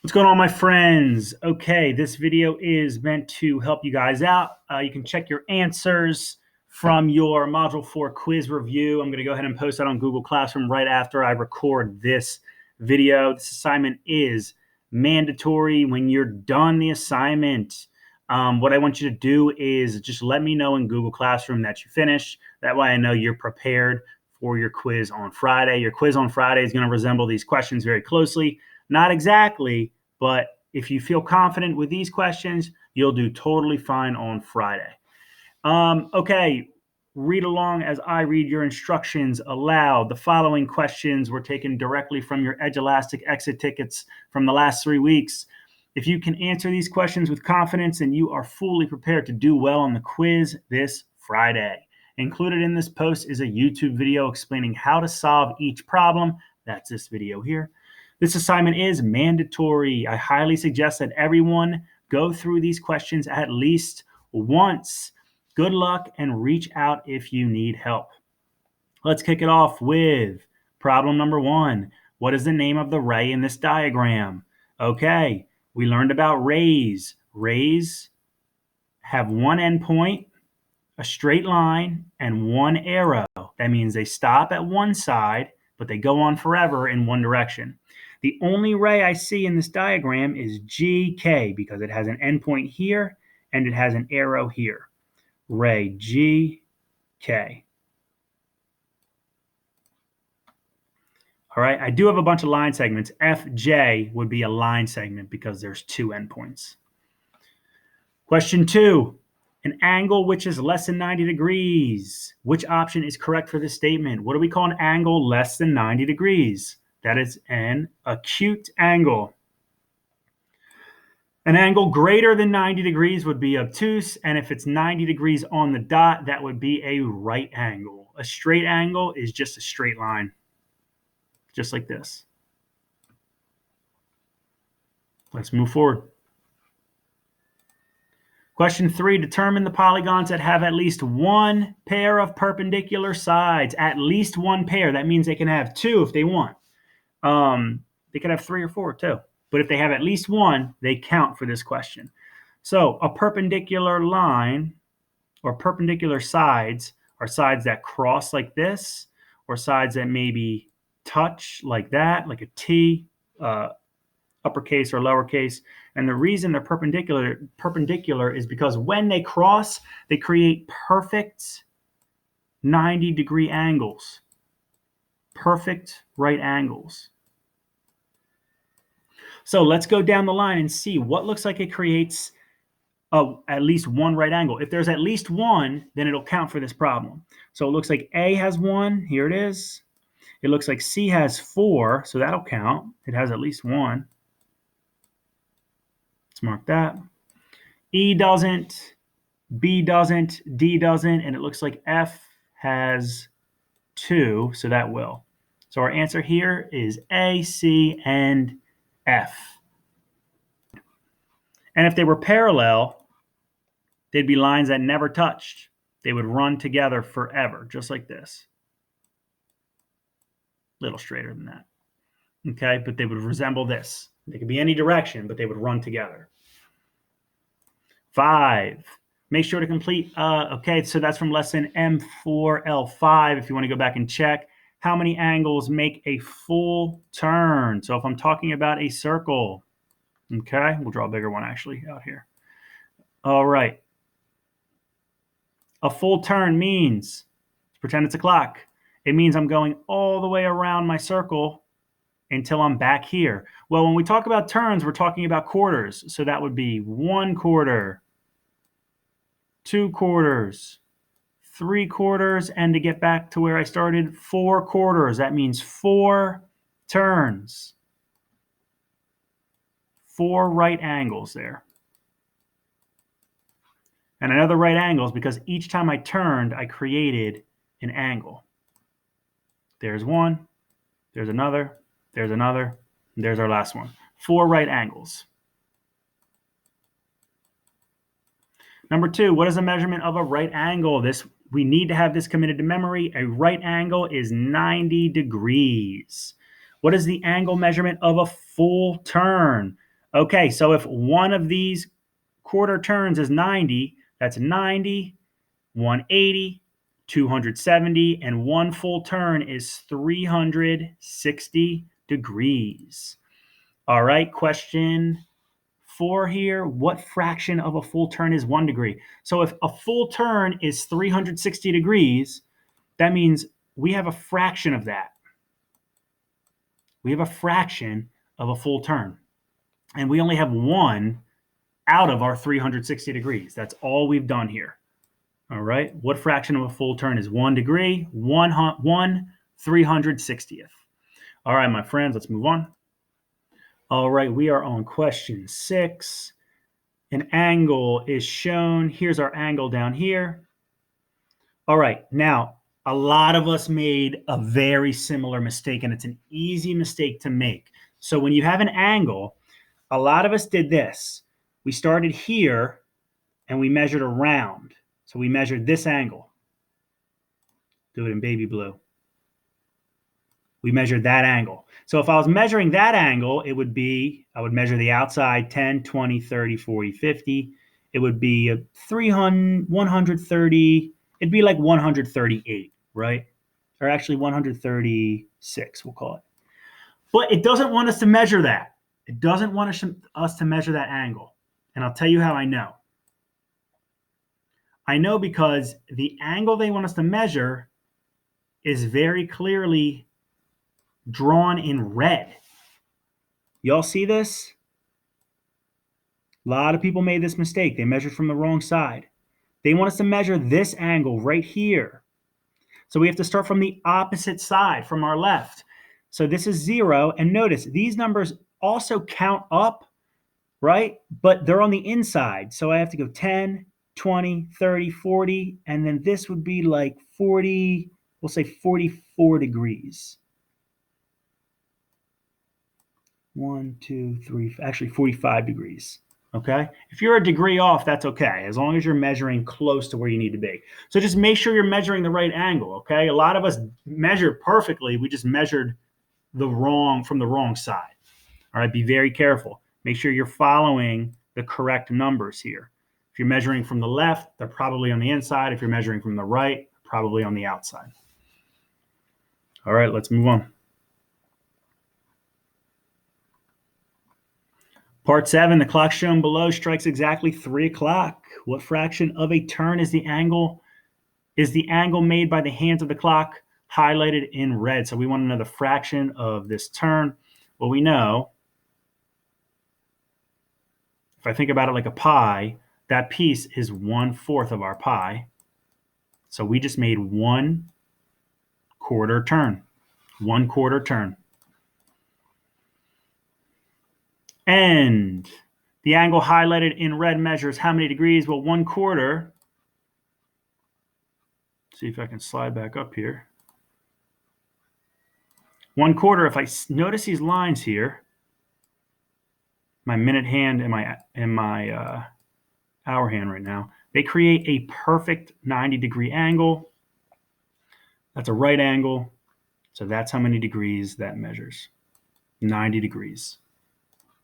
What's going on, my friends? Okay, this video is meant to help you guys out. You can check your answers from your Module 4 quiz review. I'm going to go ahead and post that on Google Classroom right after I record this video. This assignment is mandatory. When you're done the assignment, what I want you to do is just let me know in Google Classroom that you finished. That way I know you're prepared for your quiz on Friday. Your quiz on Friday is going to resemble these questions very closely. Not exactly, but if you feel confident with these questions, you'll do totally fine on Friday. Okay, read along as I read your instructions aloud. The following questions were taken directly from your Edulastic exit tickets from the last 3 weeks. If you can answer these questions with confidence, then you are fully prepared to do well on the quiz this Friday. Included in this post is a YouTube video explaining how to solve each problem. That's this video here. This assignment is mandatory. I highly suggest that everyone go through these questions at least once. Good luck and reach out if you need help. Let's kick it off with problem number 1. What is the name of the ray in this diagram? Okay, we learned about rays. Rays have one endpoint, a straight line, and one arrow. That means they stop at one side, but they go on forever in one direction. The only ray I see in this diagram is GK because it has an endpoint here and it has an arrow here. Ray GK. All right, I do have a bunch of line segments. FJ would be a line segment because there's two endpoints. Question 2. An angle which is less than 90 degrees. Which option is correct for this statement? What do we call an angle less than 90 degrees? That is an acute angle. An angle greater than 90 degrees would be obtuse, and if it's 90 degrees on the dot, that would be a right angle. A straight angle is just a straight line, just like this. Let's move forward. Question 3, determine the polygons that have at least one pair of perpendicular sides. At least one pair. That means they can have two if they want. They could have 3 or 4 too. But if they have at least one, they count for this question. So a perpendicular line or perpendicular sides are sides that cross like this, or sides that maybe touch like that, like a T, uppercase or lowercase. And the reason they're perpendicular is because when they cross, they create perfect 90-degree angles. Perfect right angles. So let's go down the line and see what looks like it creates at least one right angle. If there's at least one, then it'll count for this problem. So it looks like A has 1. Here it is. It looks like C has 4, so that'll count. It has at least 1. Let's mark that. E doesn't, B doesn't, D doesn't, and it looks like F has 2, so that will. So our answer here is A, C, and F. And if they were parallel, they'd be lines that never touched. They would run together forever, just like this. A little straighter than that. Okay, but they would resemble this. They could be any direction, but they would run together. 5. Make sure to complete, okay, so that's from lesson M4L5. If you want to go back and check, how many angles make a full turn? So if I'm talking about a circle, okay, we'll draw a bigger one actually out here. All right. A full turn means, let's pretend it's a clock. It means I'm going all the way around my circle until I'm back here. Well, when we talk about turns, we're talking about quarters. So that would be 1 quarter, 2 quarters, 3 quarters, and to get back to where I started, 4 quarters. That means 4 turns. 4 right angles there. And another right angle is because each time I turned, I created an angle. There's one, there's another, and there's our last one. 4 right angles. Number 2, what is the measurement of a right angle? We need to have this committed to memory. A right angle is 90 degrees. What is the angle measurement of a full turn? Okay, so if one of these quarter turns is 90, that's 90, 180, 270, and one full turn is 360 degrees. All right, question 4 here. What fraction of a full turn is 1 degree? So if a full turn is 360 degrees, that means we have a fraction of that. We have a fraction of a full turn. And we only have one out of our 360 degrees. That's all we've done here. All right. What fraction of a full turn is 1 degree? 1/360th. All right, my friends, let's move on. All right, we are on question 6. An angle is shown. Here's our angle down here. All right, now, a lot of us made a very similar mistake, and it's an easy mistake to make. So when you have an angle, a lot of us did this. We started here, and we measured around. So we measured this angle. Do it in baby blue. We measured that angle. So if I was measuring that angle, it would be, I would measure the outside 10, 20, 30, 40, 50. It would be 300, 130. It'd be like 138, right? Or actually 136, we'll call it. But it doesn't want us to measure that. It doesn't want us to measure that angle. And I'll tell you how I know. I know because the angle they want us to measure is very clearly drawn in red. Y'all see this? A lot of people made this mistake. They measured from the wrong side. They want us to measure this angle right here. So we have to start from the opposite side, from our left. So this is 0. And notice, these numbers also count up, right? But they're on the inside. So I have to go 10, 20, 30, 40. And then this would be like 40, we'll say 44 degrees. 1, 2, 3, actually 45 degrees. Okay. If you're a degree off, that's okay, as long as you're measuring close to where you need to be. So just make sure you're measuring the right angle. Okay. A lot of us measured perfectly. We just measured from the wrong side. All right. Be very careful. Make sure you're following the correct numbers here. If you're measuring from the left, they're probably on the inside. If you're measuring from the right, probably on the outside. All right. Let's move on. Part 7, the clock shown below strikes exactly 3 o'clock. What fraction of a turn is the angle made by the hands of the clock highlighted in red? So we want to know the fraction of this turn. Well, we know, if I think about it like a pie, that piece is 1/4 of our pie. So we just made 1/4 turn. 1/4 turn. And the angle highlighted in red measures how many degrees? Well, 1/4. See if I can slide back up here. 1/4, if I notice these lines here, my minute hand and my hour hand right now, they create a perfect 90-degree angle. That's a right angle. So that's how many degrees that measures. 90 degrees.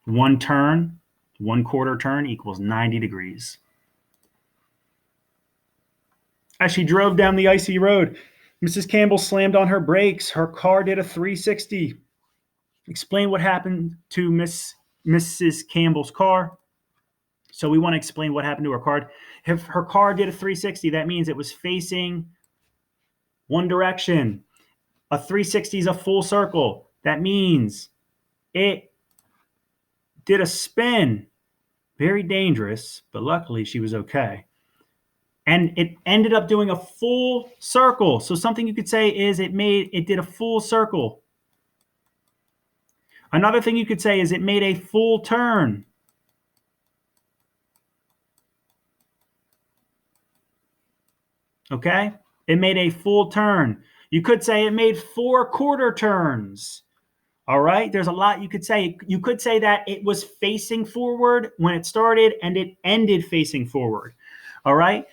1 turn, 1/4 turn equals 90 degrees. As she drove down the icy road, Mrs. Campbell slammed on her brakes. Her car did a 360. Explain what happened to Mrs. Campbell's car. So we want to explain what happened to her car. If her car did a 360, that means it was facing one direction. A 360 is a full circle. That means it did a spin. Very dangerous, but luckily she was okay. And it ended up doing a full circle. So something you could say is it did a full circle. Another thing you could say is it made a full turn. Okay? It made a full turn. You could say it made 4 quarter turns. All right? There's a lot you could say. You could say that it was facing forward when it started and it ended facing forward. All right?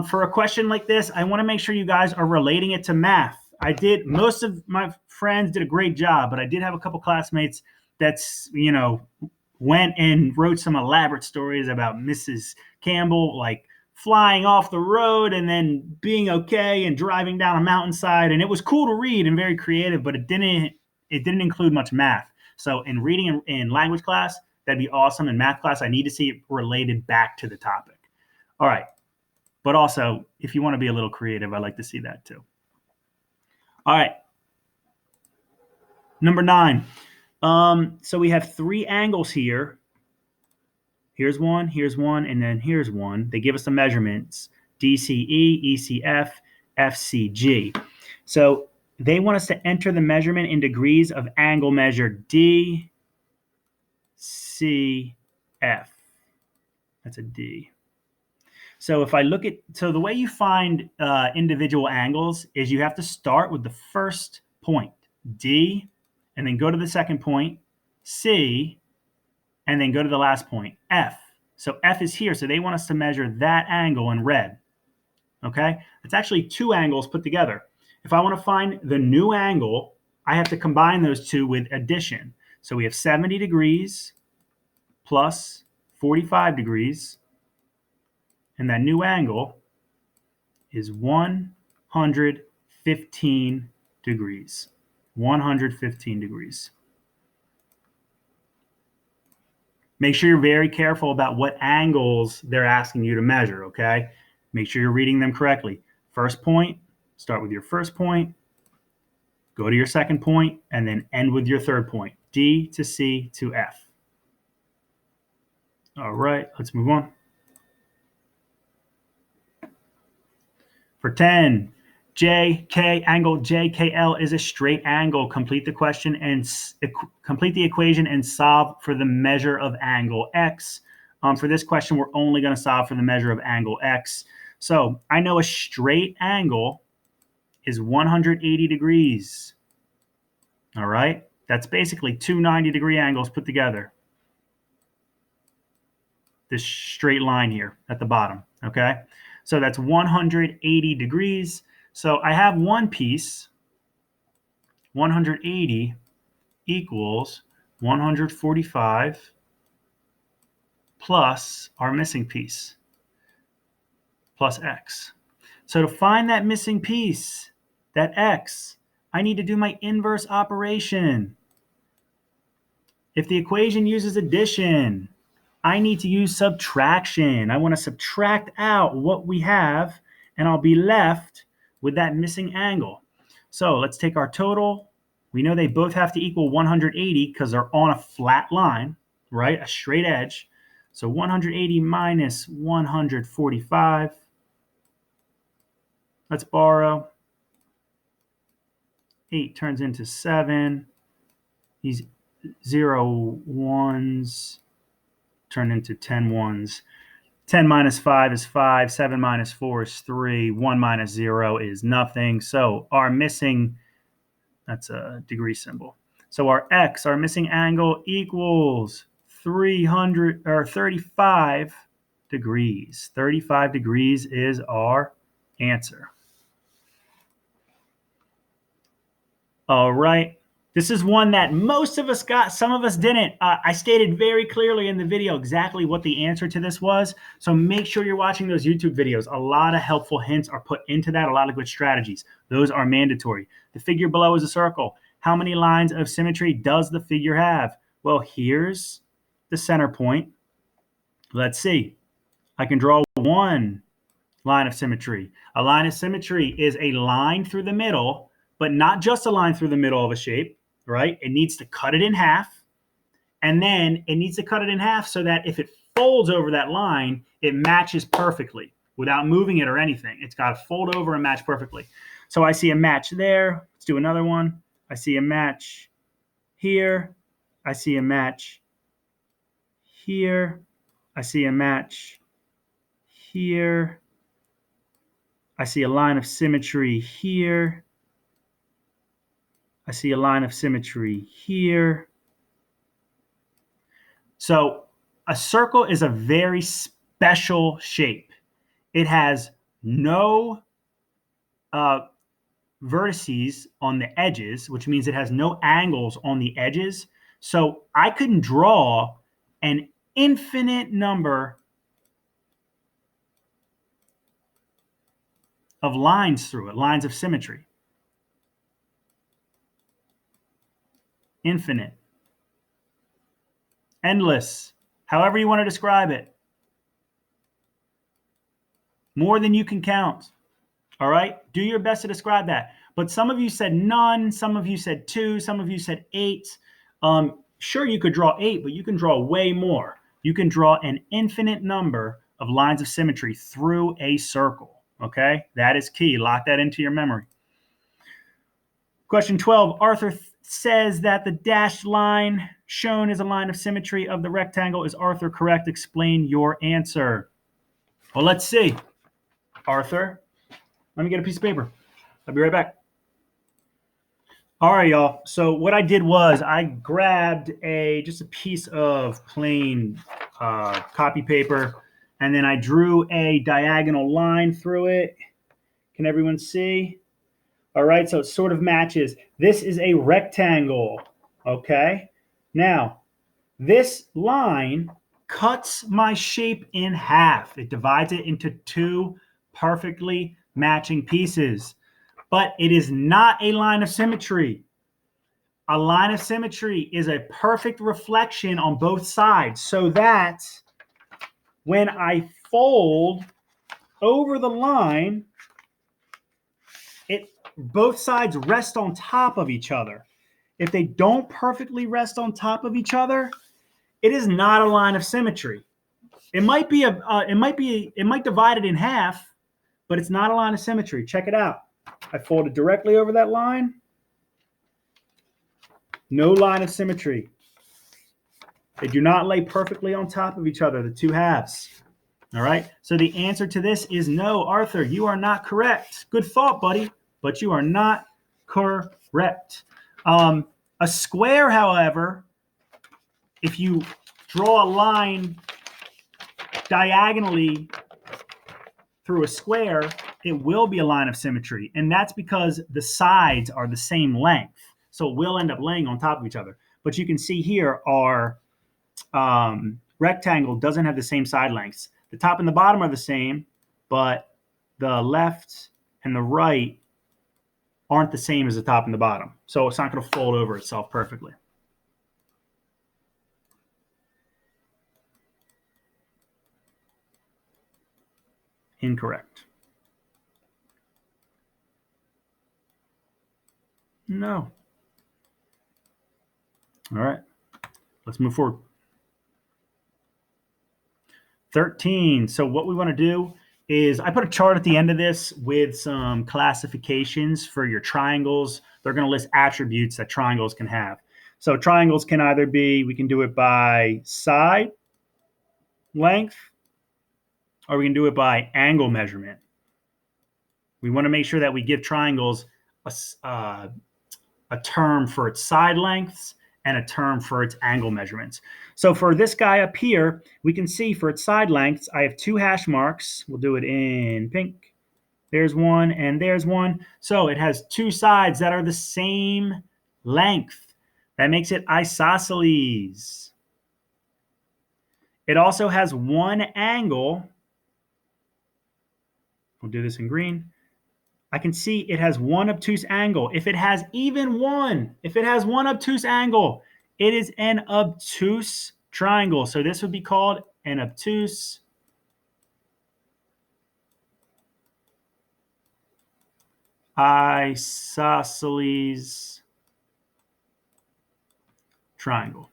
For a question like this, I want to make sure you guys are relating it to math. Most of my friends did a great job, but I did have a couple classmates that's, went and wrote some elaborate stories about Mrs. Campbell, like flying off the road and then being okay and driving down a mountainside. And it was cool to read and very creative, but it didn't include much math. So in reading in language class, that'd be awesome. In math class, I need to see it related back to the topic. All right. But also, if you want to be a little creative, I like to see that too. All right. Number 9. So we have 3 angles here. Here's one, and then here's one. They give us the measurements: DCE, ECF, FCG. So they want us to enter the measurement in degrees of angle measured DCF. That's a D. So if I look at, so the way you find individual angles is you have to start with the first point, D, and then go to the second point, C, and then go to the last point, F. So F is here, so they want us to measure that angle in red. Okay? It's actually 2 angles put together. If I want to find the new angle, I have to combine those 2 with addition. So we have 70 degrees plus 45 degrees, and that new angle is 115 degrees. 115 degrees. Make sure you're very careful about what angles they're asking you to measure, okay? Make sure you're reading them correctly. First point, start with your first point, go to your second point, and then end with your third point, D to C to F. All right, let's move on. For 10, JK angle JKL is a straight angle. Complete the question and complete the equation and solve for the measure of angle X. For this question, we're only going to solve for the measure of angle X. So I know a straight angle is 180 degrees. All right, that's basically 2 90-degree angles put together. This straight line here at the bottom, okay? So that's 180 degrees. So I have one piece, 180 equals 145 plus our missing piece, plus X. So to find that missing piece, that X, I need to do my inverse operation. If the equation uses addition, I need to use subtraction. I want to subtract out what we have, and I'll be left with that missing angle. So let's take our total. We know they both have to equal 180 because they're on a flat line, right? A straight edge. So 180 minus 145. Let's borrow. 8 turns into 7. These 0 ones turn into 10 ones. 10 minus 5 is 5. 7 minus 4 is 3. 1 minus 0 is nothing. So our missing, that's a degree symbol. So our X, our missing angle, equals 35 degrees. 35 degrees is our answer. All right. This is one that most of us got, some of us didn't. I stated very clearly in the video exactly what the answer to this was. So make sure you're watching those YouTube videos. A lot of helpful hints are put into that, a lot of good strategies. Those are mandatory. The figure below is a circle. How many lines of symmetry does the figure have? Well, here's the center point. Let's see. I can draw one line of symmetry. A line of symmetry is a line through the middle, but not just a line through the middle of a shape, right? It needs to cut it in half, and then it needs to cut it in half so that if it folds over that line, it matches perfectly without moving it or anything. It's got to fold over and match perfectly. So I see a match there. Let's do another one. I see a match here. I see a match here. I see a match here. I see a line of symmetry here. I see a line of symmetry here. So a circle is a very special shape. It has no vertices on the edges, which means it has no angles on the edges. So I couldn't draw an infinite number of lines through it, lines of symmetry. Infinite. Endless. However you want to describe it. More than you can count. All right? Do your best to describe that. But some of you said none. Some of you said 2. Some of you said 8. Sure, you could draw 8, but you can draw way more. You can draw an infinite number of lines of symmetry through a circle. Okay? That is key. Lock that into your memory. Question 12. Arthur says that the dashed line shown is a line of symmetry of the rectangle. Is Arthur correct? Explain your answer. Well, let's see. Arthur, let me get a piece of paper. I'll be right back. All right, y'all. So what I did was I grabbed just a piece of plain copy paper, and then I drew a diagonal line through it. Can everyone see? All right, so it sort of matches. This is a rectangle, okay? Now, this line cuts my shape in half. It divides it into 2 perfectly matching pieces. But it is not a line of symmetry. A line of symmetry is a perfect reflection on both sides, so that when I fold over the line, both sides rest on top of each other. If they don't perfectly rest on top of each other, it is not a line of symmetry. It might divide it in half, but it's not a line of symmetry. Check it out. I fold it directly over that line. No line of symmetry. They do not lay perfectly on top of each other, the 2 halves. All right. So the answer to this is no. Arthur, you are not correct. Good thought, buddy, but you are not correct. A square, however, if you draw a line diagonally through a square, it will be a line of symmetry. And that's because the sides are the same length. So it will end up laying on top of each other. But you can see here our rectangle doesn't have the same side lengths. The top and the bottom are the same, but the left and the right aren't the same as the top and the bottom. So it's not going to fold over itself perfectly. Incorrect. No. All right. Let's move forward. 13. So what we want to do is I put a chart at the end of this with some classifications for your triangles. They're going to list attributes that triangles can have. So triangles can either be, we can do it by side length, or we can do it by angle measurement. We want to make sure that we give triangles a term for its side lengths and a term for its angle measurements. So for this guy up here, we can see for its side lengths, I have 2 hash marks. We'll do it in pink. There's one and there's one. So it has 2 sides that are the same length. That makes it isosceles. It also has 1 angle. We'll do this in green. I can see it has 1 obtuse angle. If it has even 1, if it has 1 obtuse angle, it is an obtuse triangle. So this would be called an obtuse isosceles triangle.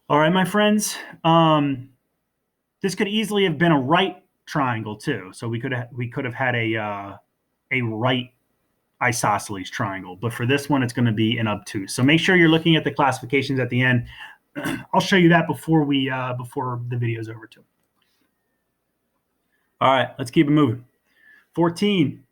All right, my friends. This could easily have been a right triangle too. So we could have had a right isosceles triangle. But for this one, it's going to be an obtuse. So make sure you're looking at the classifications at the end. I'll show you that before the video is over too. All right, let's keep it moving. 14.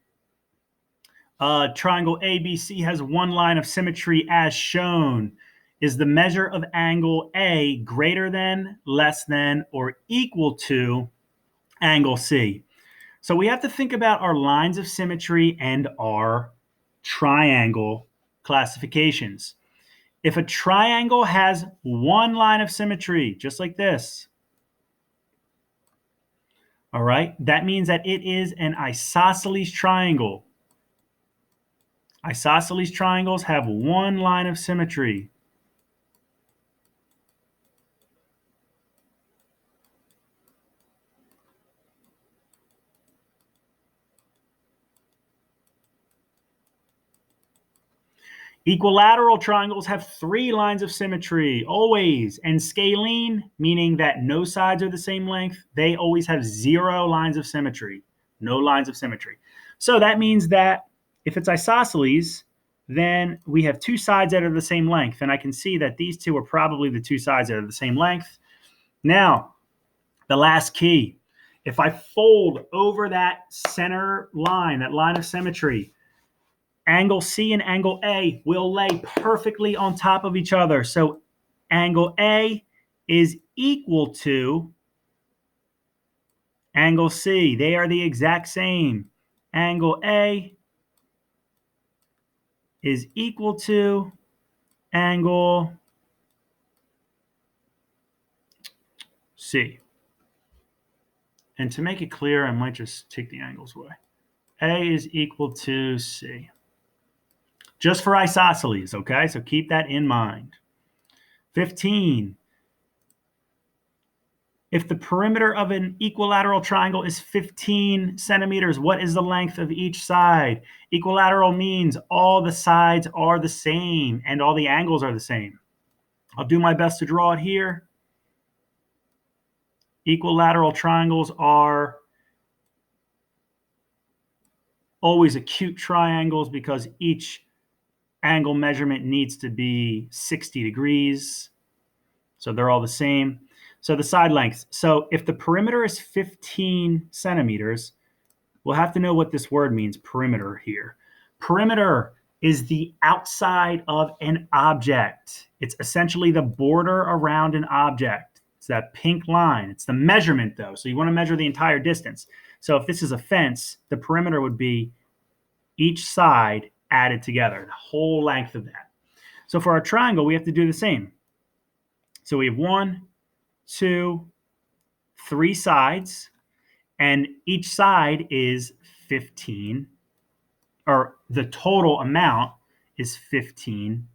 Triangle ABC has 1 line of symmetry as shown. Is the measure of angle A greater than, less than, or equal to angle C? So we have to think about our lines of symmetry and our triangle classifications. If a triangle has one line of symmetry, just like this, all right, that means that it is an isosceles triangle. Isosceles triangles have one line of symmetry. Equilateral triangles have three lines of symmetry, always. And scalene, meaning that no sides are the same length, they always have zero lines of symmetry. No lines of symmetry. So that means that if it's isosceles, then we have two sides that are the same length. And I can see that these two are probably the two sides that are the same length. Now, the last key. If I fold over that center line, that line of symmetry, angle C and angle A will lay perfectly on top of each other. So angle A is equal to angle C. They are the exact same. Angle A is equal to angle C. And to make it clear, I might just take the angles away. A is equal to C. Just for isosceles, okay? So keep that in mind. 15. If the perimeter of an equilateral triangle is 15 centimeters, what is the length of each side? Equilateral means all the sides are the same and all the angles are the same. I'll do my best to draw it here. Equilateral triangles are always acute triangles because each angle measurement needs to be 60 degrees. So they're all the same. So the side lengths. So if the perimeter is 15 centimeters, we'll have to know what this word means, perimeter here. Perimeter is the outside of an object. It's essentially the border around an object. It's that pink line. It's the measurement, though. So you want to measure the entire distance. So if this is a fence, the perimeter would be each side added together, the whole length of that. So for our triangle, we have to do the same. So we have 1, 2, 3 sides, and each side is 15, or the total amount is 15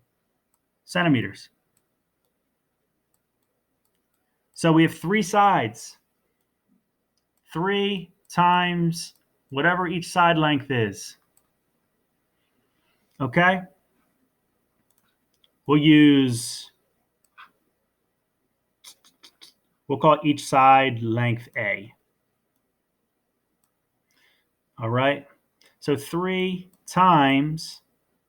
centimeters. So we have 3 sides. 3 times whatever each side length is. Okay? We'll call each side length A. All right? So 3 times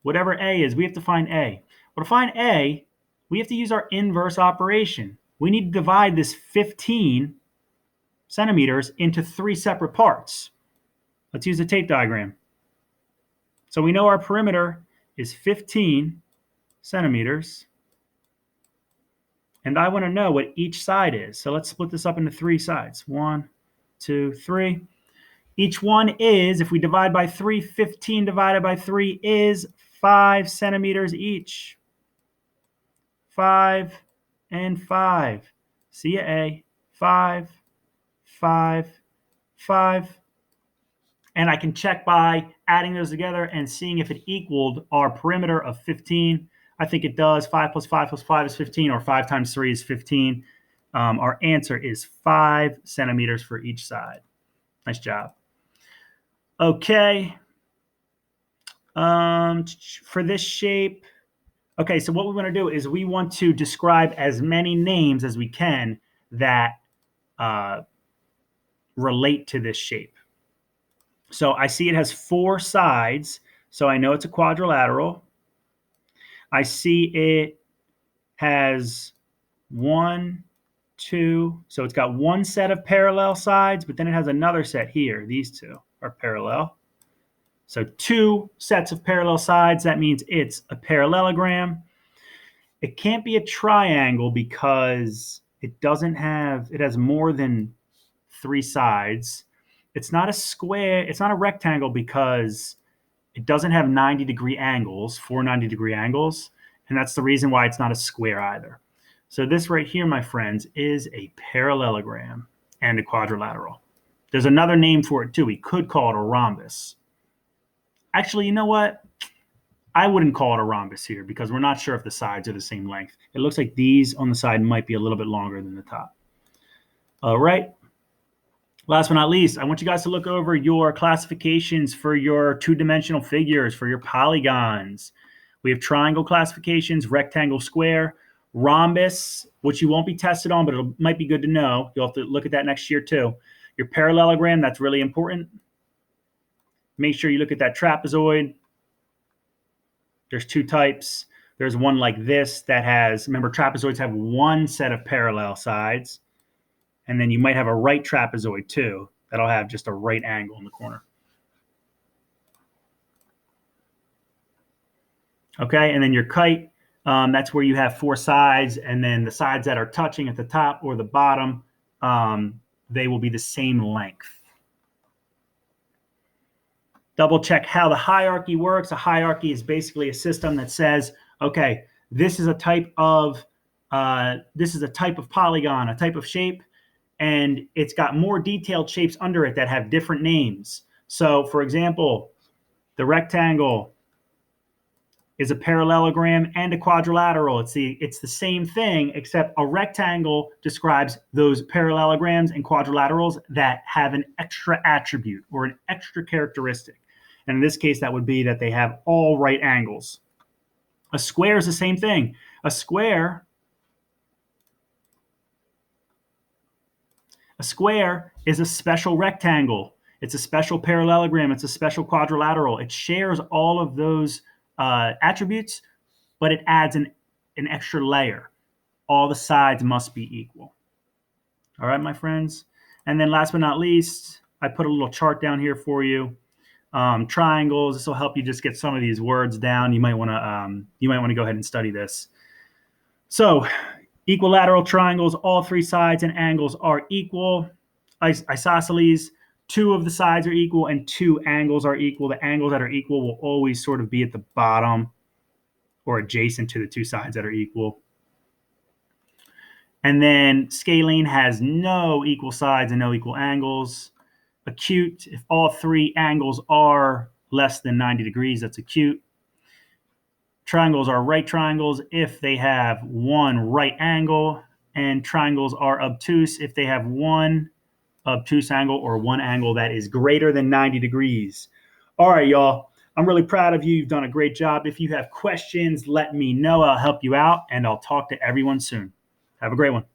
whatever A is, we have to find A. Well, to find A, we have to use our inverse operation. We need to divide this 15 centimeters into 3 separate parts. Let's use a tape diagram. So we know our perimeter is 15 centimeters. And I want to know what each side is. So let's split this up into 3 sides. 1, 2, 3. Each one is, if we divide by 3, 15 divided by 3 is 5 centimeters each. 5 and 5. See ya, A. 5, 5, 5. And I can check by adding those together and seeing if it equaled our perimeter of 15. I think it does. 5 plus 5 plus 5 is 15, or 5 times 3 is 15. Our answer is 5 centimeters for each side. Nice job. Okay. For this shape, okay, so what we want to do is we want to describe as many names as we can that relate to this shape. So I see it has 4 sides, so I know it's a quadrilateral. I see it has 1, 2, so it's got 1 set of parallel sides, but then it has another set here. These 2 are parallel. So 2 sets of parallel sides, that means it's a parallelogram. It can't be a triangle because it has more than 3 sides. It's not a square, it's not a rectangle because it doesn't have 90-degree angles, 490-degree angles, and that's the reason why it's not a square either. So this right here, my friends, is a parallelogram and a quadrilateral. There's another name for it too. We could call it a rhombus. Actually, you know what? I wouldn't call it a rhombus here because we're not sure if the sides are the same length. It looks like these on the side might be a little bit longer than the top. All right. Last but not least, I want you guys to look over your classifications for your two-dimensional figures, for your polygons. We have triangle classifications, rectangle, square, rhombus, which you won't be tested on, but it might be good to know. You'll have to look at that next year too. Your parallelogram, that's really important. Make sure you look at that trapezoid. There's two types. There's one like this that has, remember, trapezoids have one set of parallel sides. And then you might have a right trapezoid too. That'll have just a right angle in the corner. Okay, and then your kite, that's where you have four sides, and then the sides that are touching at the top or the bottom, they will be the same length. Double check how the hierarchy works. A hierarchy is basically a system that says, okay, this is a type of polygon, a type of shape, and it's got more detailed shapes under it that have different names. So, for example, the rectangle is a parallelogram and a quadrilateral. It's the same thing, except a rectangle describes those parallelograms and quadrilaterals that have an extra attribute or an extra characteristic. And in this case, that would be that they have all right angles. A square is the same thing. A square is a special rectangle. It's a special parallelogram. It's a special quadrilateral. It shares all of those attributes, but it adds an extra layer. All the sides must be equal. All right, my friends. And then last but not least, I put a little chart down here for you. Triangles. This will help you just get some of these words down. You might want to go ahead and study this. So, equilateral triangles, all three sides and angles are equal. Isosceles, two of the sides are equal and two angles are equal. The angles that are equal will always sort of be at the bottom or adjacent to the two sides that are equal. And then scalene has no equal sides and no equal angles. Acute, if all three angles are less than 90 degrees, that's acute. Triangles are right triangles if they have one right angle, and triangles are obtuse if they have one obtuse angle or one angle that is greater than 90 degrees. All right, y'all. I'm really proud of you. You've done a great job. If you have questions, let me know. I'll help you out, and I'll talk to everyone soon. Have a great one.